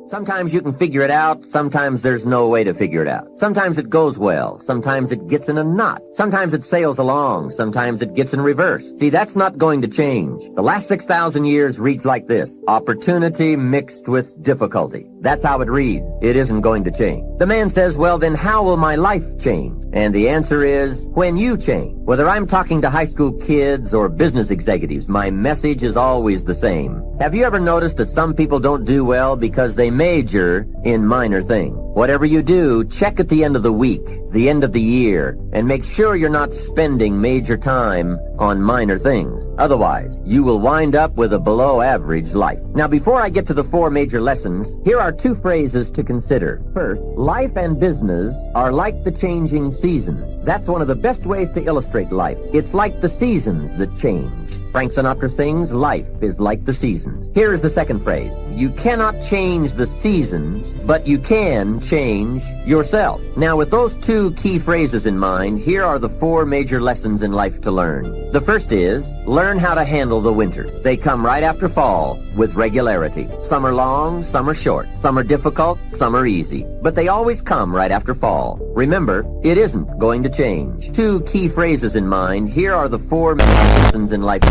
Sometimes you can figure it out. Sometimes there's no way to figure it out. Sometimes it goes well. Sometimes it gets in a knot. Sometimes it sails along. Sometimes it gets in reverse. See, that's not going to change. The last 6,000 years reads like this: opportunity mixed with difficulty. That's how it reads. It isn't going to change. The man says, well, then how will my life change? And the answer is, when you change. Whether I'm talking to high school kids or business executives, my message is always the same. Have you ever noticed that some people don't do well because they major in minor things? Whatever you do, check at the end of the week, the end of the year, and make sure you're not spending major time on minor things. Otherwise, you will wind up with a below-average life. Now, before I get to the 4 major lessons, here are 2 phrases to consider. First, life and business are like the changing seasons. That's one of the best ways to illustrate life. It's like the seasons that change. Frank Sinatra sings, life is like the seasons. Here is the second phrase. You cannot change the seasons, but you can change yourself. Now, with those 2 key phrases in mind, here are the 4 major lessons in life to learn. The first is, learn how to handle the winter. They come right after fall with regularity. Some are long, some are short. Some are difficult, some are easy. But they always come right after fall. Remember, it isn't going to change. 2 key phrases in mind, here are the 4 major lessons in life.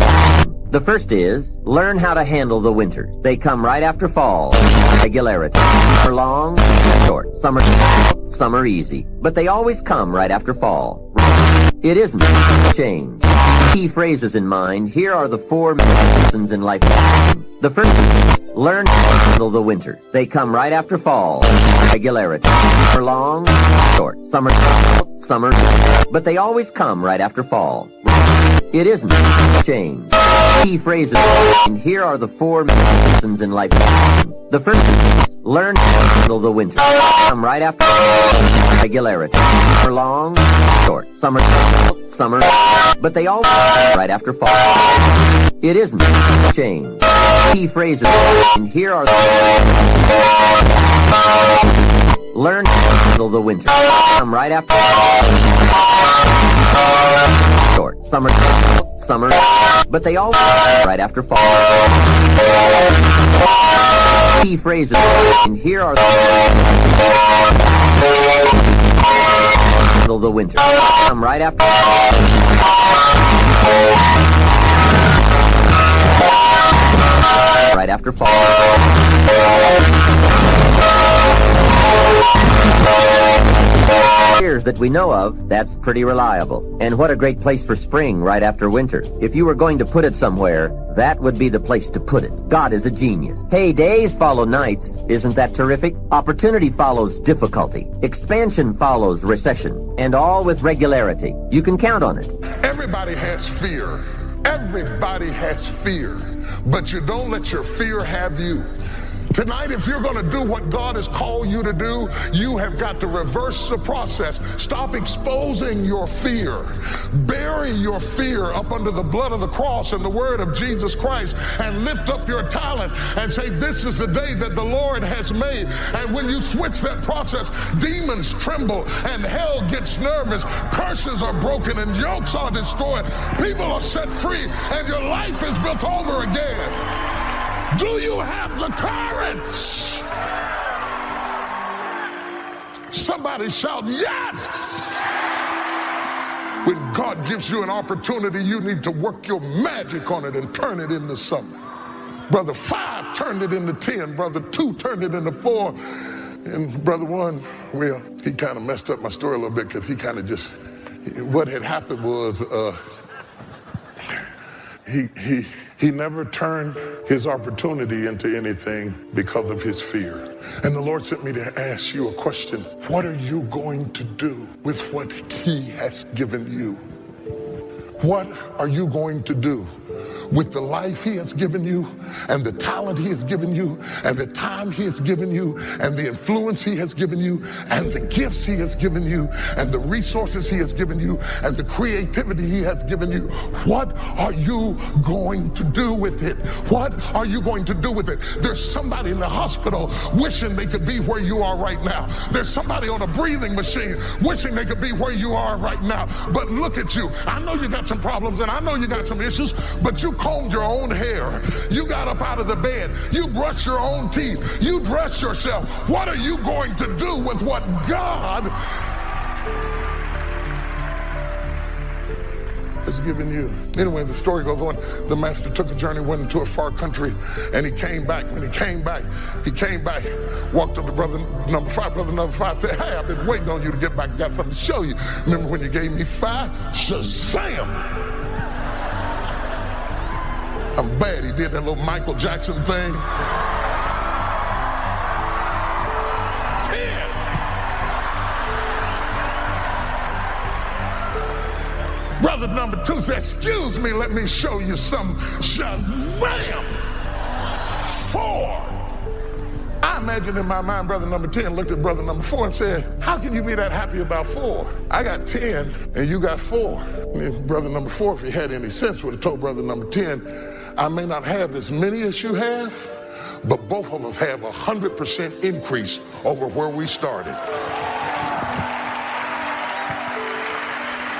The first is, learn how to handle the winters. They come right after fall. Regularity. Some are long, short. Some are easy. But they always come right after fall. It isn't change. Key phrases in mind, here are the 4 lessons in life. The first is, learn how to handle the winters. They come right after fall. Regularity. Some are long, short. Some are but they always come right after fall. It isn't change. Key phrases, and here are the 4 lessons in life. The first is, learn how to handle the winter. Come right after regularity. Some are long, short. Some are, but they all right after fall. It isn't change. Key phrases, and here are the learn how to handle the winter. Come right after short. Summer, but they all right after fall. Key phrases, and here are handle the winter. Come right after right after fall. Years that we know of, that's pretty reliable. And what a great place for spring right after winter. If you were going to put it somewhere, that would be the place to put it. God is a genius. Hey, days follow nights. Isn't that terrific? Opportunity follows difficulty. Expansion follows recession. And all with regularity. You can count on it. Everybody has fear. Everybody has fear. But you don't let your fear have you. Tonight, if you're going to do what God has called you to do, you have got to reverse the process. Stop exposing your fear. Bury your fear up under the blood of the cross and the word of Jesus Christ, and lift up your talent and say, this is the day that the Lord has made. And when you switch that process, demons tremble and hell gets nervous. Curses are broken and yokes are destroyed. People are set free and your life is built over again. Do you have the courage? Somebody shout, yes! When God gives you an opportunity, you need to work your magic on it and turn it into something. Brother 5 turned it into 10. Brother 2 turned it into 4. And Brother 1, well, he kind of messed up my story a little bit because he kind of just, what had happened was he never turned his opportunity into anything because of his fear. And the Lord sent me to ask you a question. What are you going to do with what he has given you? What are you going to do with the life he has given you, and the talent he has given you, and the time he has given you, and the influence he has given you, and the gifts he has given you, and the resources he has given you, and the creativity he has given you? What are you going to do with it? What are you going to do with it? There's somebody in the hospital wishing they could be where you are right now. There's somebody on a breathing machine wishing they could be where you are right now. But look at you. I know you got some problems and I know you got some issues, but you combed your own hair. You got up out of the bed. You brushed your own teeth. You dressed yourself. What are you going to do with what God has given you? Anyway, the story goes on. The master took a journey, went into a far country, and he came back. When he came back, walked up to brother number five. Brother number five said, hey, I've been waiting on you to get back. Got something to show you. Remember when you gave me 5? Shazam! I'm bad. He did that little Michael Jackson thing. 10. Brother number 2 said, excuse me, let me show you some. Shazam! 4. I imagine in my mind, brother number 10 looked at brother number 4 and said, how can you be that happy about 4? I got 10 and you got 4. And then brother number 4, if he had any sense, would have told brother number 10, I may not have as many as you have, but both of us have 100% increase over where we started.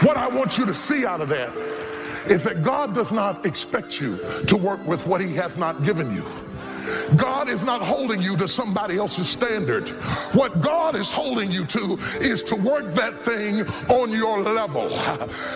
What I want you to see out of that is that God does not expect you to work with what he has not given you. God is not holding you to somebody else's standard. What God is holding you to is to work that thing on your level.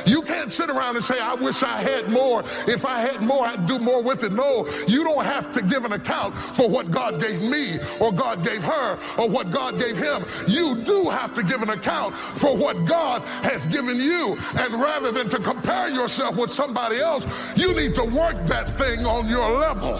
You can't sit around and say, I wish I had more. If I had more, I'd do more with it. No, you don't have to give an account for what God gave me or God gave her or what God gave him. You do have to give an account for what God has given you. And rather than to compare yourself with somebody else, you need to work that thing on your level.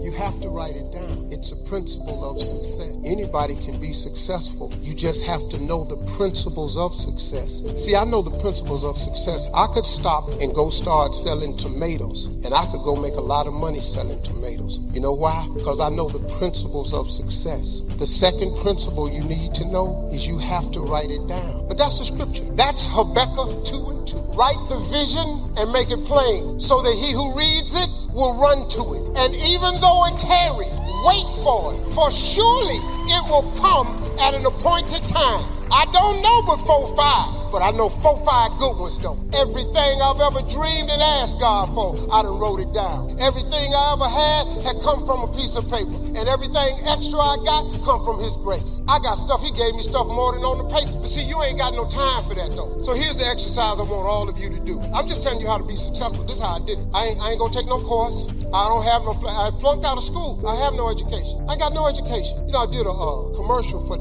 You have to write it down. It's a principle of success. Anybody can be successful. You just have to know the principles of success. See, I know the principles of success. I could stop and go start selling tomatoes, and I could go make a lot of money selling tomatoes. You know why? Because I know the principles of success. The second principle you need to know is you have to write it down. But that's the scripture. That's Habakkuk 2:2. Write the vision and make it plain, so that he who reads it will run to it. And even though it tarry, wait for it, for surely it will come at an appointed time. I don't know but 4-5, but I know 4-5 good ones though. Everything I've ever dreamed and asked God for, I done wrote it down. Everything I ever had come from a piece of paper, and everything extra I got come from his grace. I got stuff, he gave me stuff more than on the paper. But see, you ain't got no time for that though. So here's the exercise I want all of you to do. I'm just telling you how to be successful. This is how I did it. I ain't gonna take no course. I don't have no, I flunked out of school. I have no education. I got no education. You know, I did a commercial for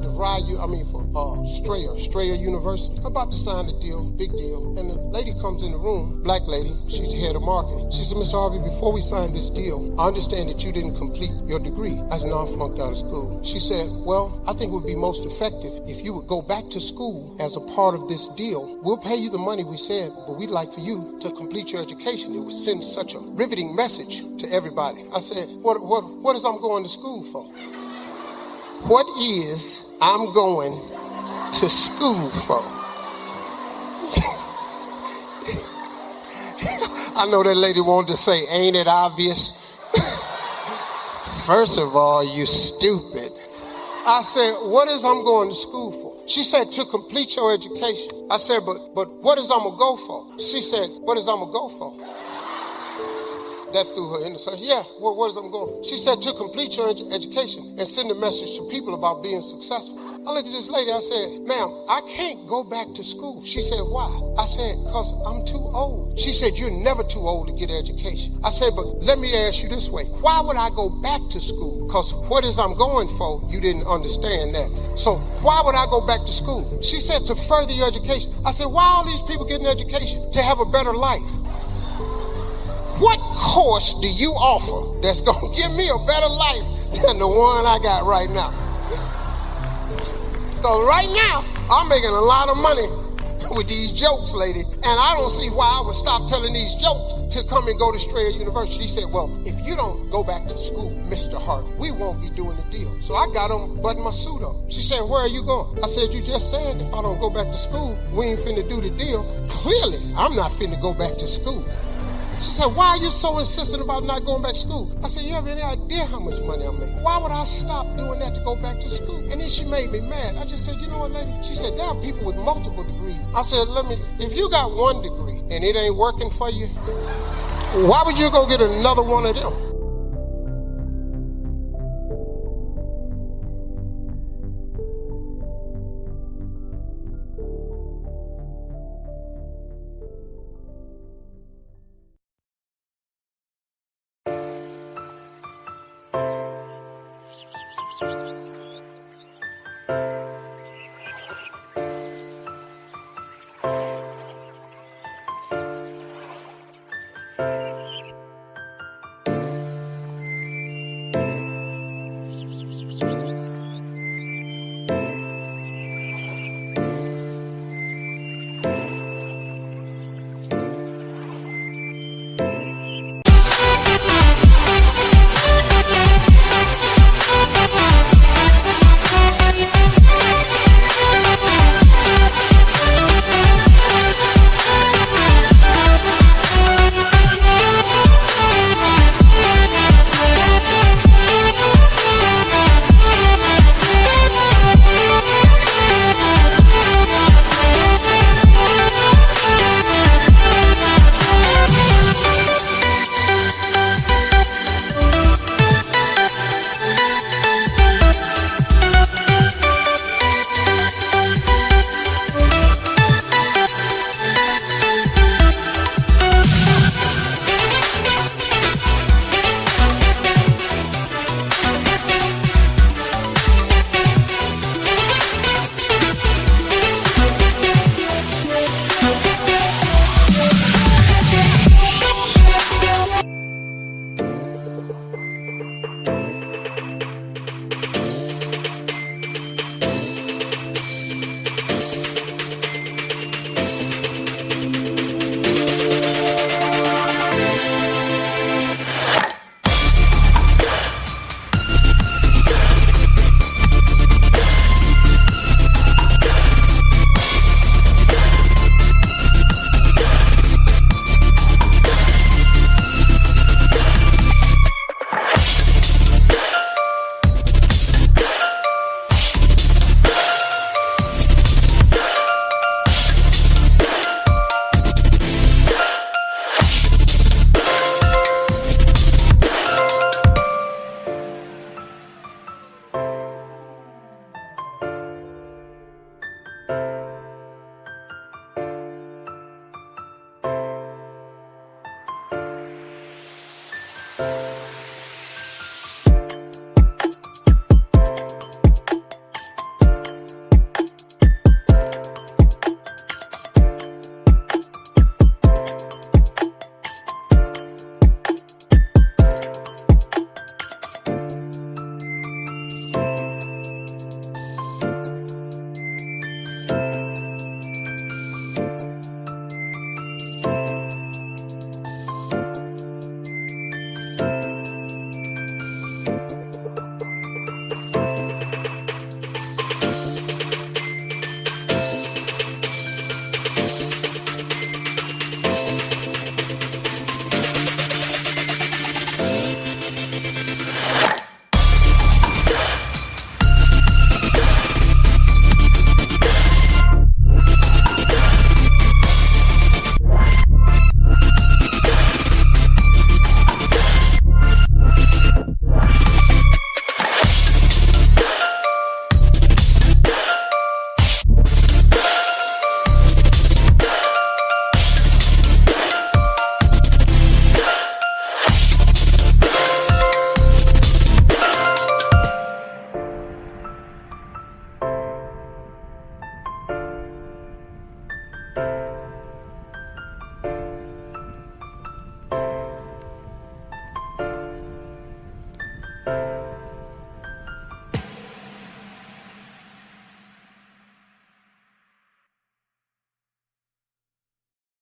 Strayer University. I'm about to sign the deal, big deal. And the lady comes in the room, black lady, she's the head of marketing. She said, Mr. Harvey, before we sign this deal, I understand that you didn't complete your degree. I said, no, I'm flunked out of school. She said, well, I think it would be most effective if you would go back to school as a part of this deal. We'll pay you the money we said, but we'd like for you to complete your education. It would send such a riveting message to everybody. I said, what is I'm going to school for? What is I'm going to school for? I know that lady wanted to say, ain't it obvious? First of all, you stupid. I said, what is I'm going to school for? She said, to complete your education. I said, but what is I'm going to go for? She said, what is I'm going to go for? That threw her in the face. Yeah, what is I'm going for? She said, to complete your education and send a message to people about being successful. I looked at this lady, I said, ma'am, I can't go back to school. She said, why? I said, because I'm too old. She said, you're never too old to get an education. I said, but let me ask you this way. Why would I go back to school? Because what is I'm going for, you didn't understand that. So why would I go back to school? She said, to further your education. I said, why are these people getting education? To have a better life. What course do you offer that's going to give me a better life than the one I got right now? Because right now, I'm making a lot of money with these jokes, lady, and I don't see why I would stop telling these jokes to come and go to Strayer University. She said, well, if you don't go back to school, Mr. Hart, we won't be doing the deal. So I got on, button my suit up. She said, where are you going? I said, you just said if I don't go back to school, we ain't finna do the deal. Clearly, I'm not finna go back to school. She said, why are you so insistent about not going back to school? I said, you have any idea how much money I'm making? Why would I stop doing that to go back to school? And then she made me mad. I just said, you know what, lady? She said, there are people with multiple degrees. I said, if you got one degree and it ain't working for you, Why would you go get another one of them?